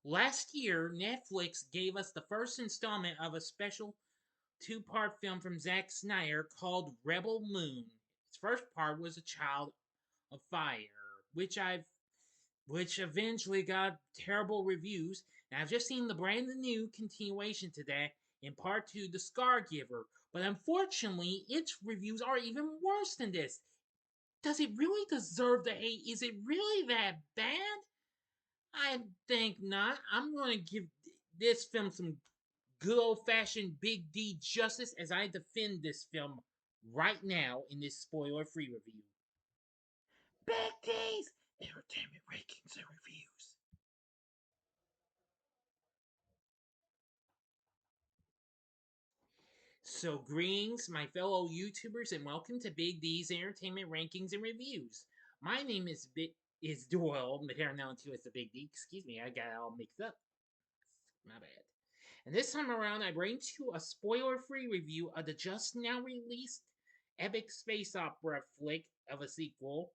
Last year, Netflix gave us the first installment of a special two-part film from Staz Nair called Rebel Moon. Its first part was A Child of Fire, which I've which eventually got terrible reviews. And I've just seen the brand new continuation to that in part two, The Scargiver. But unfortunately, its reviews are even worse than this. Does it really deserve the hate? Is it really that bad? I think not. I'm going to give this film some good old fashioned Big D justice as I defend this film right now in this spoiler free review. Big D's Entertainment Rankings and Reviews. So, greetings, my fellow YouTubers, and welcome to Big D's Entertainment Rankings and Reviews. My name is Doyle, better known to as the Big D. Excuse me, I got it all mixed up. My bad. And this time around, I bring to you a spoiler-free review of the just now released epic space opera flick of a sequel,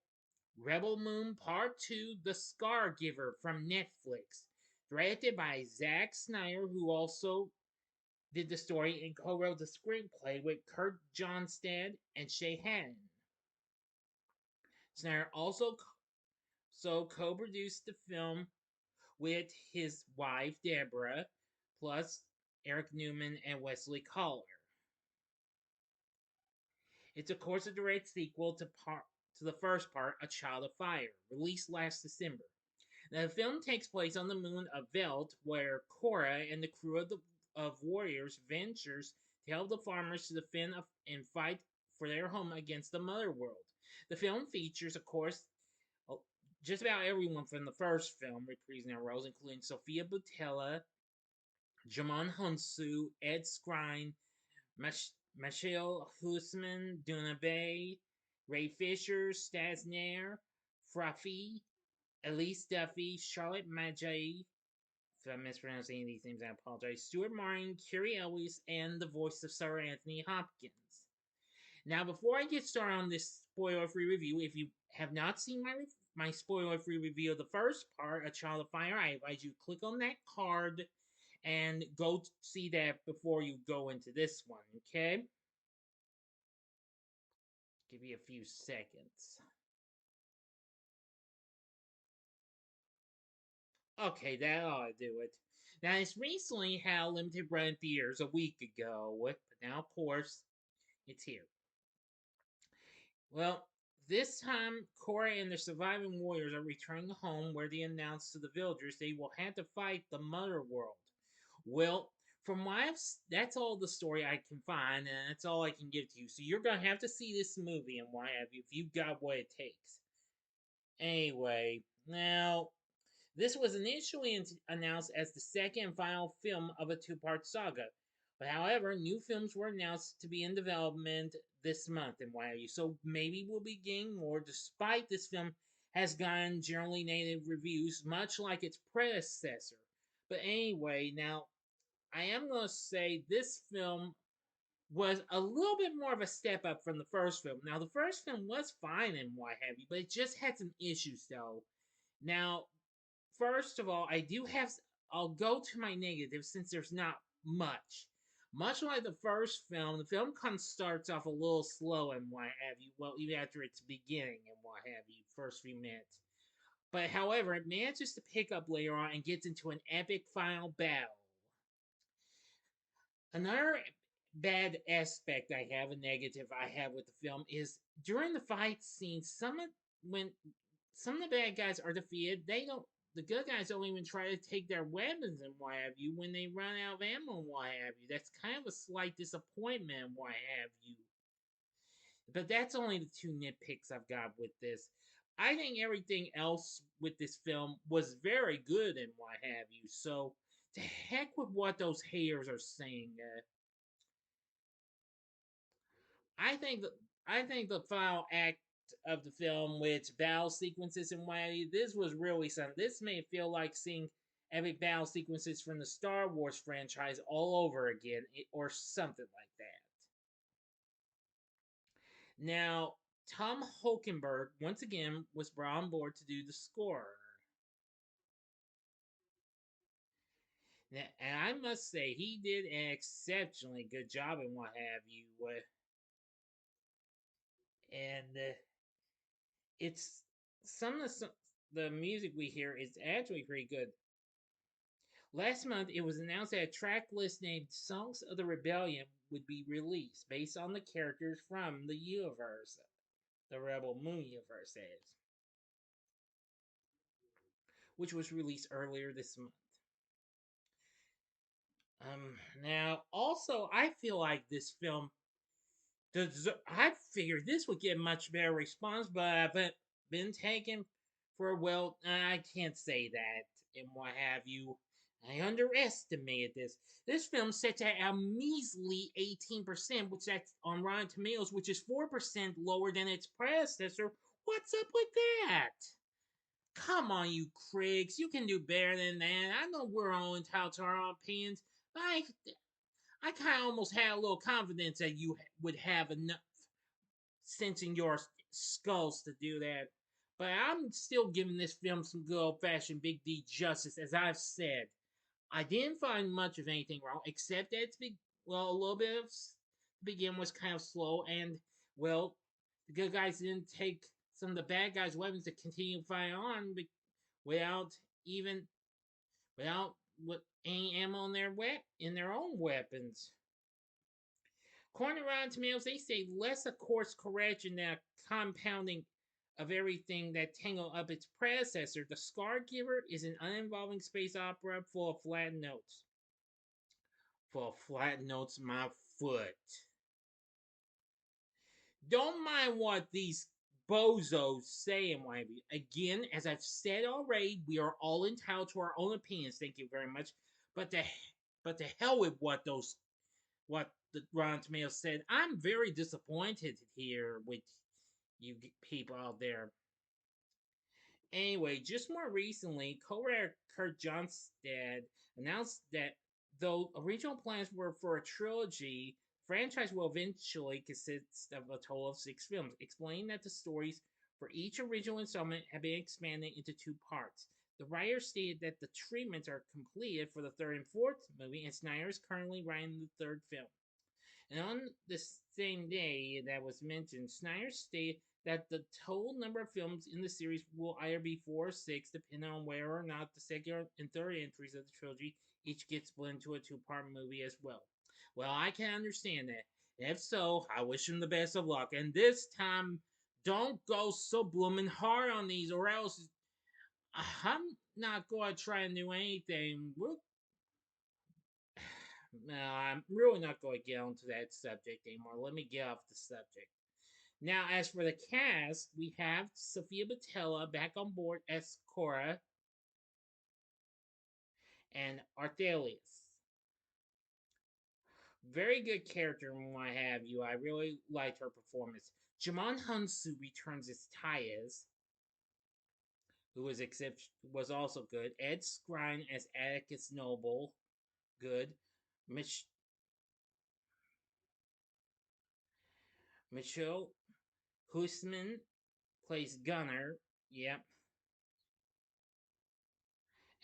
Rebel Moon Part 2: The Scargiver from Netflix, directed by Staz Nair, who also did the story and co-wrote the screenplay with Kurt Johnstad and Shay Hatten. Snyder also co-produced the film with his wife Deborah, plus Eric Newman and Wesley Collar. It's of course a direct sequel to the first part, A Child of Fire, released last December. Now, the film takes place on the moon of Veld, where Korra and the crew of warriors ventures to help the farmers to defend and fight for their home against the Mother World. The film features, of course, just about everyone from the first film reprising their roles, including Sofia Boutella, Djimon Hounsou, Ed Skrein, Michiel Huisman, Doona Bae, Ray Fisher, Staz Nair, Fra Fee, Elise Duffy, Charlotte Maggi. If I'm mispronouncing any of these names, I apologize. Stuart Martin, Cary, Elwes, and the voice of Sir Anthony Hopkins. Now, before I get started on this spoiler-free review, if you have not seen my spoiler-free review of the first part, A Child of Fire, I advise you to click on that card and go see that before you go into this one, okay? Give you a few seconds. Okay, that ought to do it. Now, it's recently had a limited run in theaters a week ago, but now, of course, it's here. Well, this time, Korra and the surviving warriors are returning home where they announce to the villagers they will have to fight the Mother World. Well, from what that's all the story I can find, and that's all I can give to you. So you're gonna have to see this movie and what have you if you've got what it takes. Anyway, now this was initially announced as the second and final film of a two-part saga. But however, new films were announced to be in development this month and what have you. So maybe we'll be getting more, despite this film has gotten generally negative reviews, much like its predecessor. But anyway, now I am going to say this film was a little bit more of a step up from the first film. Now, the first film was fine and what have you, but it just had some issues though. Now, first of all, I'll go to my negatives since there's not much. Much like the first film, the film kind of starts off a little slow and what have you. Well, even after its beginning and what have you, first few minutes. But however, it manages to pick up later on and gets into an epic final battle. Another bad aspect I have, a negative I have with the film, is during the fight scenes, when some of the bad guys are defeated, the good guys don't even try to take their weapons and what have you when they run out of ammo and what have you. That's kind of a slight disappointment and what have you. But that's only the two nitpicks I've got with this. I think everything else with this film was very good and what have you. So, to heck with what those haters are saying. I think the I think the final act of the film, with battle sequences and what have you, this was really something. This made it feel like seeing epic battle sequences from the Star Wars franchise all over again, or something like that. Now, Tom Holkenberg once again was brought on board to do the score. And I must say, he did an exceptionally good job and what have you. And it's some of the music we hear is actually pretty good. Last month, it was announced that a track list named Songs of the Rebellion would be released based on the characters from the universe, the Rebel Moon universe, that is, which was released earlier this month. Now, also, I feel like this film, I figured this would get much better response, but I've been taken for, well, I can't say that and what have you. I underestimated this. This film's set at a measly 18%, which that's on Rotten Tomatoes, which is 4% lower than its predecessor. What's up with that? Come on, you critics. You can do better than that. I know we're all entitled to our own opinions, but I kind of almost had a little confidence that you would have enough sense in your skulls to do that. But I'm still giving this film some good old fashioned Big D justice, as I've said. I didn't find much of anything wrong, except that it's well, a little bit of the beginning was kind of slow, and well, the good guys didn't take some of the bad guys' weapons to continue fighting on without even without with any ammo in in their own weapons. According to Rotten Tomatoes, they say less a course correction than a compounding of everything that tangled up its predecessor. The Scargiver is an uninvolving space opera full of flat notes. Full of flat notes, my foot. Don't mind what these bozos say and what have you. Again, as I've said already, we are all entitled to our own opinions. Thank you very much. But the hell with what the Rotten Tomatoes said. I'm very disappointed here with you people out there. Anyway, just more recently, co-writer Kurt Johnstad announced that though original plans were for a trilogy, the franchise will eventually consist of a total of 6 films, explaining that the stories for each original installment have been expanded into 2 parts. The writer stated that the treatments are completed for the third and fourth movie, and Snyder is currently writing the third film. And on the same day that was mentioned, Snyder stated that the total number of films in the series will either be 4 or 6, depending on whether or not the second and third entries of the trilogy each get split into a 2-part movie as well. Well, I can understand that. If so, I wish him the best of luck. And this time, don't go so blooming hard on these, or else I'm not going to try and do anything. No, I'm really not going to get onto that subject anymore. Let me get off the subject. Now, as for the cast, we have Sofia Boutella back on board as Cora and Arthelius. Very good character and what have you. I really liked her performance. Djimon Hounsou returns as Tyez, who was also good. Ed Skrein as Atticus Noble, good. Mich- Michiel Huisman plays Gunner, yep.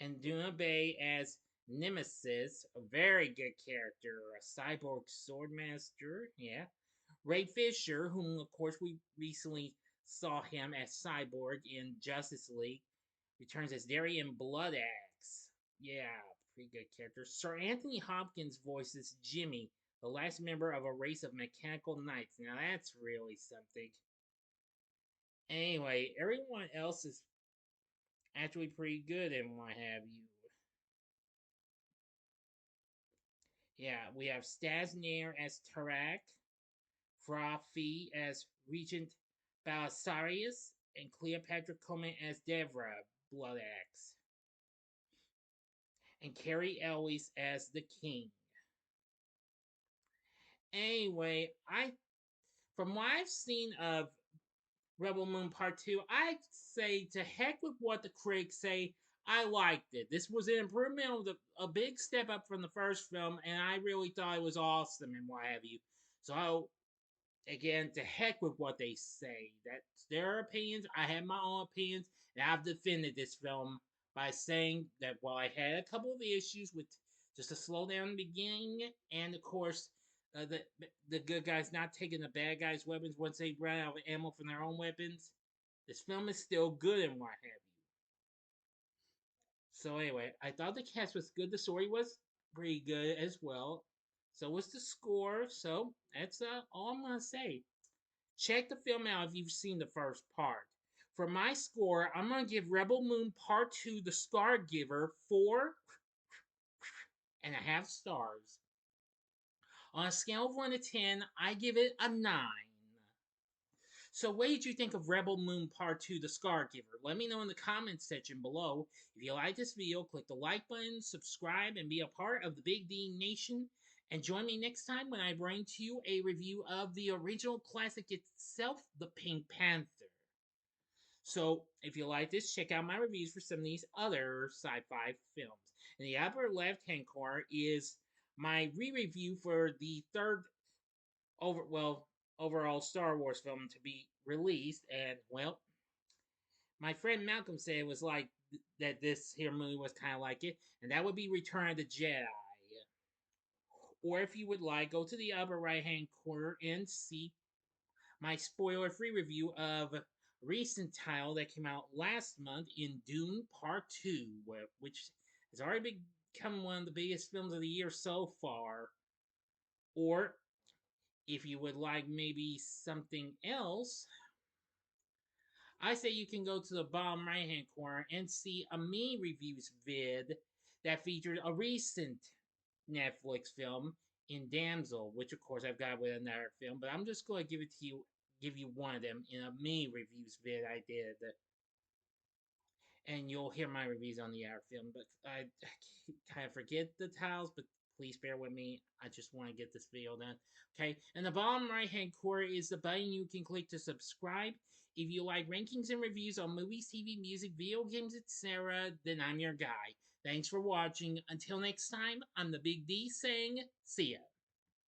And Doona Bae as Nemesis, a very good character, a cyborg swordmaster, yeah. Ray Fisher, whom of course we recently saw him as Cyborg in Justice League, returns as Darien Bloodaxe. Yeah, pretty good character. Sir Anthony Hopkins voices Jimmy, the last member of a race of mechanical knights. Now that's really something. Anyway, everyone else is actually pretty good and what have you. Yeah, we have Staz Nair as Tarak, Fra Fee as Regent Belisarius, and Cleopatra Coleman as Devra Bloodaxe, and Cary Elwes as the King. Anyway, from what I've seen of Rebel Moon Part 2, I'd say to heck with what the critics say. I liked it. This was an improvement, a big step up from the first film, and I really thought it was awesome and what have you. So, again, to heck with what they say. That's their opinions. I have my own opinions, and I've defended this film by saying that while I had a couple of issues with Just a slow down in the beginning, and of course, the good guys not taking the bad guys' weapons once they run out of ammo from their own weapons. This film is still good and what have you. So anyway, I thought the cast was good. The story was pretty good as well. So was the score. So that's all I'm gonna say. Check the film out if you've seen the first part. For my score, I'm gonna give Rebel Moon Part 2 the Scargiver 4.5 stars. On a scale of 1 to 10, I give it a 9. So what did you think of Rebel Moon Part 2 The Scargiver? Let me know in the comments section below. If you like this video, click the like button, subscribe, and be a part of the Big D Nation. And join me next time when I bring to you a review of the original classic itself, The Pink Panther. So, if you like this, check out my reviews for some of these other sci-fi films. In the upper left-hand corner is my re-review for the third overall Star Wars film to be released, and well, my friend Malcolm said it was like that. This here movie was kind of like it, and that would be Return of the Jedi. Or if you would like, go to the upper right hand corner and see my spoiler free review of a recent title that came out last month in Dune Part 2, which has already become one of the biggest films of the year so far. Or if you would like maybe something else, I say you can go to the bottom right hand corner and see a me reviews vid that featured a recent Netflix film in Damsel, which of course I've got with another film, but I'm just going to give you one of them in a me reviews vid I did, and you'll hear my reviews on the other film. But I kind of forget the titles, but please bear with me. I just want to get this video done. Okay, and the bottom right hand corner is the button you can click to subscribe. If you like rankings and reviews on movies, TV, music, video games, etc., then I'm your guy. Thanks for watching. Until next time, I'm the Big D saying, see ya.